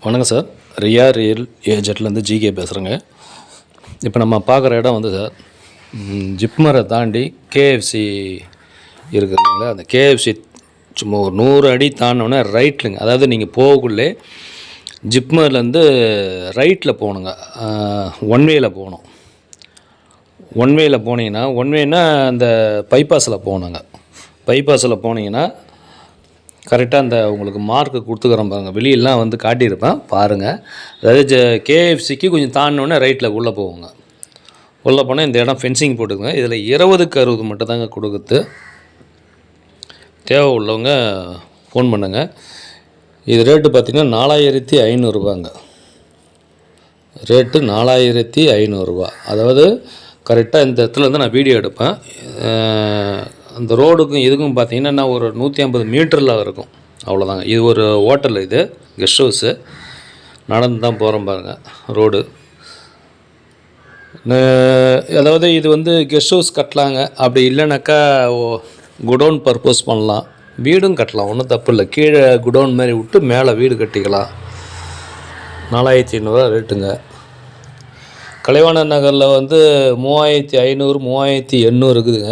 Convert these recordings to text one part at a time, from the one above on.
வணக்கம் sir. Riya real ஏஜென்ட்லேருந்து GK பேசுகிறேங்க. இப்போ நம்ம பார்க்குற இடம் வந்து சார் ஜிப்மரை தாண்டி கேஎஃப்சி இருக்குதுங்களா, அந்த கேஎஃப்சி சும்மா ஒரு 100 அடி தாண்டினோடனே ரைட்லுங்க. அதாவது நீங்கள் போகக்குள்ளே ஜிப்மர்லேருந்து ரைட்டில் போகணுங்க. ஒன்வேயில் போகணும். ஒன்வேயில் போனீங்கன்னா ஒன்வேனா அந்த பைபாஸில் போகணுங்க. பைபாஸில் போனீங்கன்னா கரெக்டாக அந்த உங்களுக்கு மார்க்கு கொடுத்துக்கிறோம் பாருங்கள். வெளியெல்லாம் வந்து காட்டியிருப்பேன் பாருங்கள். அதாவது கேஎஃப்சிக்கு கொஞ்சம் தாண்டினோடனே ரைட்டில் உள்ளே போவோங்க. உள்ளே போனால் இந்த இடம் ஃபென்சிங் போட்டுக்குங்க. இதில் 20க்கு 60 மட்டும் தாங்க கொடுக்குது. தேவை உள்ளவங்க ஃபோன் பண்ணுங்கள். இது ரேட்டு பார்த்திங்கன்னா 4500 ரூபாங்க. ரேட்டு 4500 ரூபா. அதாவது கரெக்டாக இந்த இடத்துல வந்து நான் வீடியோ எடுப்பேன். அந்த ரோடுக்கும் இதுக்கும் பார்த்திங்கன்னா நான் ஒரு 150 மீட்டரில் இருக்கும், அவ்வளோதாங்க. இது ஒரு ஹோட்டல், இது கெஸ்ட் ஹவுஸு. நடந்து தான் போகிறோம் பாருங்கள் ரோடு. அதாவது இது வந்து கெஸ்ட் ஹவுஸ் கட்டலாங்க. அப்படி இல்லைனாக்கா குடோன் பர்பஸ் பண்ணலாம், வீடும் கட்டலாம், ஒன்றும் தப்பு இல்லை. கீழே குடோன் மாதிரி விட்டு மேலே வீடு கட்டிக்கலாம். 4500 ரேட்டுங்க. கலைவாணர் நகரில் வந்து 3500 3800 இருக்குதுங்க.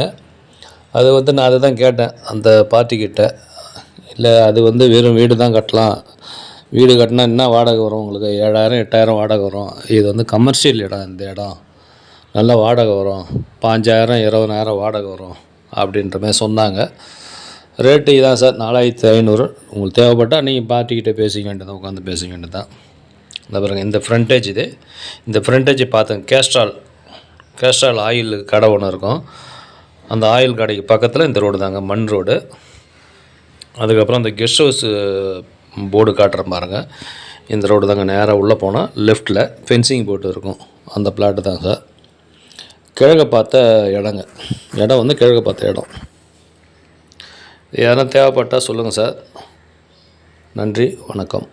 அது வந்து நான் அதை தான் கேட்டேன் அந்த பார்ட்டிக்கிட்ட. இல்லை அது வந்து வெறும் வீடு தான் கட்டலாம், வீடு கட்டினா என்ன வாடகை வரும் உங்களுக்கு, 7000 8000 வாடகை வரும். இது வந்து கமர்ஷியல் இடம், இந்த இடம் நல்ல வாடகை வரும், 5000 20000 வாடகை வரும் அப்படின்ற மாதிரி சொன்னாங்க. ரேட்டு இதான் சார், 4500. உங்களுக்கு தேவைப்பட்டால் நீங்கள் பார்ட்டிக்கிட்ட பேசிக்க வேண்டியதான், உட்காந்து பேசிக்க வேண்டியதான். இந்த பாருங்க, இந்த ஃப்ரண்டேஜ் இது. இந்த ஃப்ரண்டேஜ் பார்த்தேன். கேஸ்ட்ரால் ஆயில் கடை ஒன்று இருக்கும். அந்த ஆயில் கடைக்கு பக்கத்தில் இந்த ரோடு தாங்க, மண் ரோடு. அதுக்கப்புறம் அந்த கெஸ்ட் ஹவுஸு போர்டு காட்டுறேன் பாருங்கள். இந்த ரோடு தாங்க. நேராக உள்ளே போனால் லெஃப்ட்டில் ஃபென்சிங் போட்டு இருக்கும், அந்த பிளாட்டு தான் சார். கிழக்க பார்த்த இடங்க. இடம் வந்து கிழக்க பார்த்த இடம். யாரும் தேவைப்பட்டால் சொல்லுங்கள் சார். நன்றி, வணக்கம்.